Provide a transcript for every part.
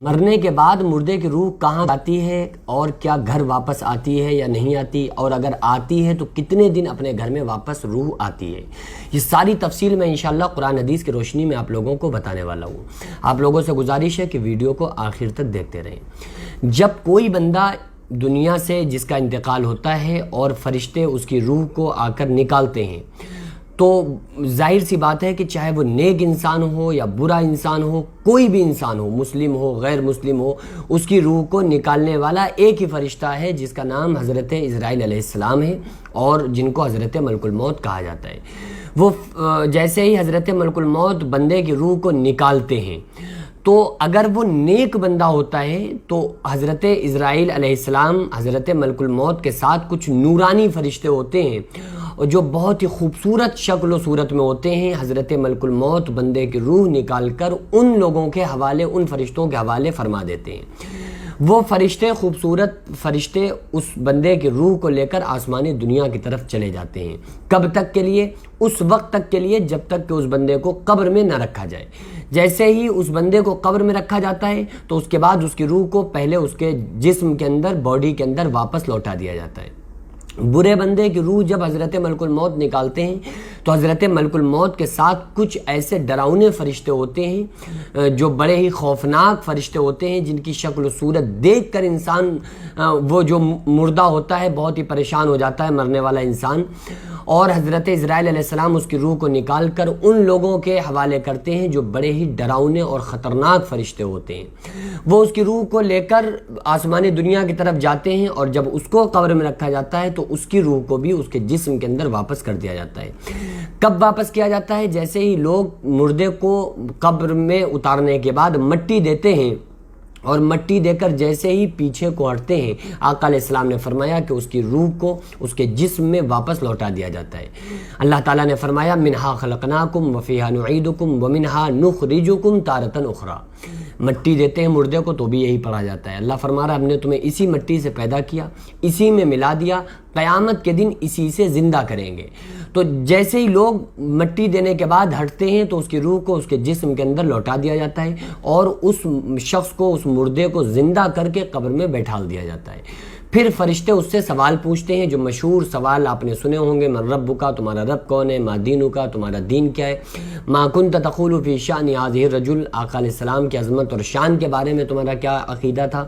مرنے کے بعد مردے کی روح کہاں جاتی ہے اور کیا گھر واپس آتی ہے یا نہیں آتی، اور اگر آتی ہے تو کتنے دن اپنے گھر میں واپس روح آتی ہے، یہ ساری تفصیل میں انشاءاللہ قرآن حدیث کی روشنی میں آپ لوگوں کو بتانے والا ہوں۔ آپ لوگوں سے گزارش ہے کہ ویڈیو کو آخر تک دیکھتے رہیں۔ جب کوئی بندہ دنیا سے جس کا انتقال ہوتا ہے اور فرشتے اس کی روح کو آ کر نکالتے ہیں، تو ظاہر سی بات ہے کہ چاہے وہ نیک انسان ہو یا برا انسان ہو، کوئی بھی انسان ہو، مسلم ہو غیر مسلم ہو، اس کی روح کو نکالنے والا ایک ہی فرشتہ ہے جس کا نام حضرت عزرائیل علیہ السلام ہے، اور جن کو حضرت ملک الموت کہا جاتا ہے۔ وہ جیسے ہی حضرت ملک الموت بندے کی روح کو نکالتے ہیں، تو اگر وہ نیک بندہ ہوتا ہے تو حضرت عزرائیل علیہ السلام حضرت ملک الموت کے ساتھ کچھ نورانی فرشتے ہوتے ہیں اور جو بہت ہی خوبصورت شکل و صورت میں ہوتے ہیں۔ حضرت ملک الموت بندے کی روح نکال کر ان لوگوں کے حوالے، ان فرشتوں کے حوالے فرما دیتے ہیں۔ وہ فرشتے، خوبصورت فرشتے، اس بندے کی روح کو لے کر آسمانی دنیا کی طرف چلے جاتے ہیں۔ کب تک کے لیے؟ اس وقت تک کے لیے جب تک کہ اس بندے کو قبر میں نہ رکھا جائے۔ جیسے ہی اس بندے کو قبر میں رکھا جاتا ہے تو اس کے بعد اس کی روح کو پہلے اس کے جسم کے اندر، باڈی کے اندر واپس لوٹا دیا جاتا ہے۔ برے بندے کی روح جب حضرت ملک الموت نکالتے ہیں تو حضرت ملک الموت کے ساتھ کچھ ایسے ڈراؤنے فرشتے ہوتے ہیں جو بڑے ہی خوفناک فرشتے ہوتے ہیں، جن کی شکل و صورت دیکھ کر انسان، وہ جو مردہ ہوتا ہے، بہت ہی پریشان ہو جاتا ہے، مرنے والا انسان۔ اور حضرت عزرائیل علیہ السلام اس کی روح کو نکال کر ان لوگوں کے حوالے کرتے ہیں جو بڑے ہی ڈراؤنے اور خطرناک فرشتے ہوتے ہیں۔ وہ اس کی روح کو لے کر آسمانی دنیا کی طرف جاتے ہیں، اور جب اس کو قبر میں رکھا جاتا ہے تو اس کی روح کو بھی اس کے جسم کے اندر واپس کر دیا جاتا ہے۔ کب واپس کیا جاتا ہے؟ جیسے ہی لوگ مردے کو قبر میں اتارنے کے بعد مٹی دیتے ہیں، اور مٹی دے کر جیسے ہی پیچھے کو ہٹتے ہیں، آقا علیہ السلام نے فرمایا کہ اس کی روح کو اس کے جسم میں واپس لوٹا دیا جاتا ہے۔ اللہ تعالیٰ نے فرمایا منہا خلقناکم وفیہا نعیدکم ومنہا نخرجکم تارۃ اخری۔ مٹی دیتے ہیں مردے کو تو بھی یہی پڑھا جاتا ہے۔ اللہ فرما رہا ہے ہم نے تمہیں اسی مٹی سے پیدا کیا، اسی میں ملا دیا، قیامت کے دن اسی سے زندہ کریں گے۔ تو جیسے ہی لوگ مٹی دینے کے بعد ہٹتے ہیں تو اس کی روح کو اس کے جسم کے اندر لوٹا دیا جاتا ہے، اور اس شخص کو، اس مردے کو زندہ کر کے قبر میں بیٹھال دیا جاتا ہے۔ پھر فرشتے اس سے سوال پوچھتے ہیں، جو مشہور سوال آپ نے سنے ہوں گے، من ربک، تمہارا رب کون ہے، ما دینک، تمہارا دین کیا ہے، ما کنت تقول فی شأن ھذہ الرجل، آقا علیہ السلام کی عظمت اور شان کے بارے میں تمہارا کیا عقیدہ تھا۔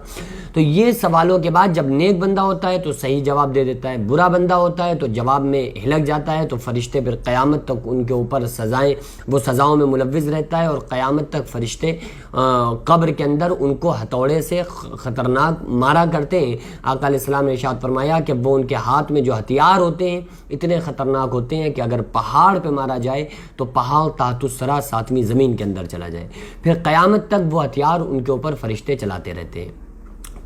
تو یہ سوالوں کے بعد جب نیک بندہ ہوتا ہے تو صحیح جواب دے دیتا ہے، برا بندہ ہوتا ہے تو جواب میں ہلک جاتا ہے، تو فرشتے پھر قیامت تک ان کے اوپر سزائیں، وہ سزاؤں میں ملوث رہتا ہے، اور قیامت تک فرشتے قبر کے اندر ان کو ہتھوڑے سے خطرناک مارا کرتے ہیں۔ آقا علیہ السلام نے ارشاد فرمایا کہ وہ ان کے ہاتھ میں جو ہتھیار ہوتے ہیں اتنے خطرناک ہوتے ہیں کہ اگر پہاڑ پہ مارا جائے تو پہاڑ تحت الثری، ساتویں زمین کے اندر چلا جائے، پھر قیامت تک وہ ہتھیار ان کے اوپر فرشتے چلاتے رہتے ہیں۔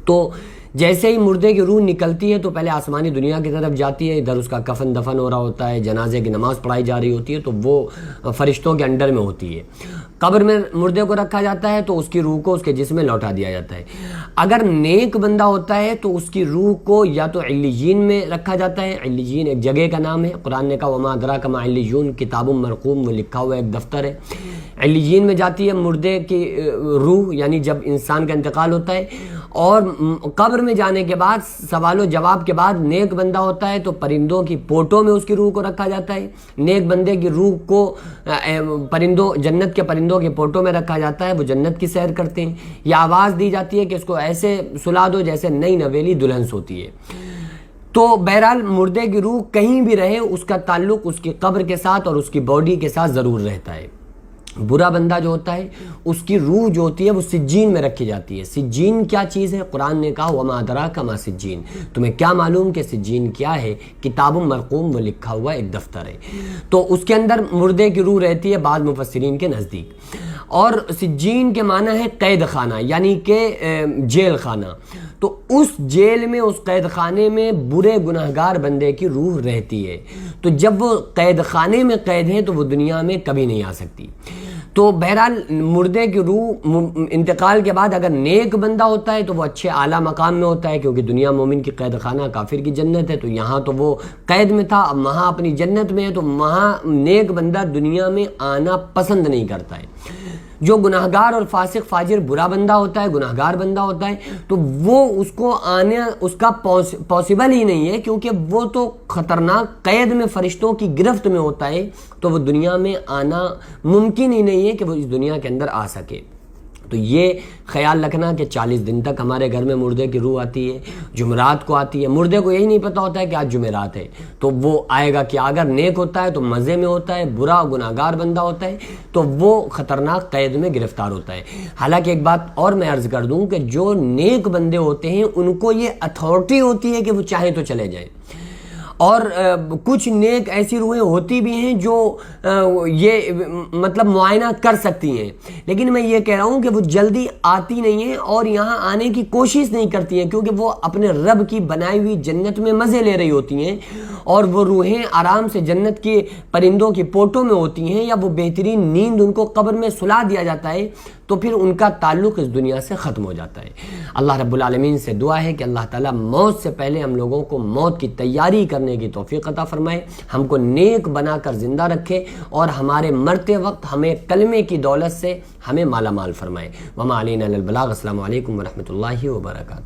تو جیسے ہی مردے کی روح نکلتی ہے تو پہلے آسمانی دنیا کی طرف جاتی ہے، ادھر اس کا کفن دفن ہو رہا ہوتا ہے، جنازے کی نماز پڑھائی جا رہی ہوتی ہے، تو وہ فرشتوں کے انڈر میں ہوتی ہے۔ قبر میں مردے کو رکھا جاتا ہے تو اس کی روح کو اس کے جسم میں لوٹا دیا جاتا ہے۔ اگر نیک بندہ ہوتا ہے تو اس کی روح کو یا تو علیین میں رکھا جاتا ہے، علیین ایک جگہ کا نام ہے، قرآن نے کہا وما ادراک ما علیون، کتاب مرقوم، وہ لکھا ہوا ایک دفتر ہے۔ علیین میں جاتی ہے مردے کی روح، یعنی جب انسان کا انتقال ہوتا ہے، اور قبر میں جانے کے بعد سوال و جواب کے بعد نیک بندہ ہوتا ہے تو پرندوں کی پوٹوں میں اس کی روح کو رکھا جاتا ہے۔ نیک بندے کی روح کو پرندوں، جنت کے پرندوں کے پوٹوں میں رکھا جاتا ہے، وہ جنت کی سیر کرتے ہیں، یا آواز دی جاتی ہے کہ اس کو ایسے سلا دو جیسے نئی نویلی دلہن سوتی ہے۔ تو بہرحال مردے کی روح کہیں بھی رہے، اس کا تعلق اس کی قبر کے ساتھ اور اس کی باڈی کے ساتھ ضرور رہتا ہے۔ برا بندہ جو ہوتا ہے اس کی روح جو ہوتی ہے وہ سجین میں رکھی جاتی ہے۔ سجین کیا چیز ہے؟ قرآن نے کہا وما ادراک ما سجین، تمہیں کیا معلوم کہ سجین کیا ہے؟ کتاب مرقوم، وہ لکھا ہوا ایک دفتر ہے۔ تو اس کے اندر مردے کی روح رہتی ہے بعض مفسرین کے نزدیک، اور سجین کے معنی ہے قید خانہ، یعنی کہ جیل خانہ۔ تو اس جیل میں، اس قید خانے میں برے گناہگار بندے کی روح رہتی ہے، تو جب وہ قید خانے میں قید ہے تو وہ دنیا میں کبھی نہیں آ سکتی۔ تو بہرحال مردے کی روح انتقال کے بعد اگر نیک بندہ ہوتا ہے تو وہ اچھے اعلیٰ مقام میں ہوتا ہے، کیونکہ دنیا مومن کی قید خانہ، کافر کی جنت ہے، تو یہاں تو وہ قید میں تھا، اب وہاں اپنی جنت میں ہے، تو وہاں نیک بندہ دنیا میں آنا پسند نہیں کرتا ہے۔ جو گناہگار اور فاسق فاجر برا بندہ ہوتا ہے، گناہگار بندہ ہوتا ہے، تو وہ اس کو آنے اس کا پاسبل ہی نہیں ہے، کیونکہ وہ تو خطرناک قید میں فرشتوں کی گرفت میں ہوتا ہے، تو وہ دنیا میں آنا ممکن ہی نہیں ہے کہ وہ اس دنیا کے اندر آ سکے۔ تو یہ خیال رکھنا کہ 40 دن تک ہمارے گھر میں مردے کی روح آتی ہے، جمعرات کو آتی ہے۔ مردے کو یہی نہیں پتہ ہوتا ہے کہ آج جمعرات ہے، تو وہ آئے گا کہ اگر نیک ہوتا ہے تو مزے میں ہوتا ہے، برا گناہگار بندہ ہوتا ہے تو وہ خطرناک قید میں گرفتار ہوتا ہے۔ حالانکہ ایک بات اور میں عرض کر دوں کہ جو نیک بندے ہوتے ہیں ان کو یہ اتھارٹی ہوتی ہے کہ وہ چاہیں تو چلے جائیں، اور کچھ نیک ایسی روحیں ہوتی بھی ہیں جو یہ مطلب معائنہ کر سکتی ہیں، لیکن میں یہ کہہ رہا ہوں کہ وہ جلدی آتی نہیں ہیں اور یہاں آنے کی کوشش نہیں کرتی ہیں، کیونکہ وہ اپنے رب کی بنائی ہوئی جنت میں مزے لے رہی ہوتی ہیں، اور وہ روحیں آرام سے جنت کے پرندوں کی پوٹوں میں ہوتی ہیں، یا وہ بہترین نیند ان کو قبر میں سلا دیا جاتا ہے، تو پھر ان کا تعلق اس دنیا سے ختم ہو جاتا ہے۔ اللہ رب العالمین سے دعا ہے کہ اللہ تعالیٰ موت سے پہلے ہم لوگوں کو موت کی تیاری کرنے کی توفیق عطا فرمائے، ہم کو نیک بنا کر زندہ رکھے، اور ہمارے مرتے وقت ہمیں کلمے کی دولت سے ہمیں مالا مال فرمائے۔ وما علینا الا البلاغ۔ السلام علیکم ورحمۃ اللہ وبرکاتہ۔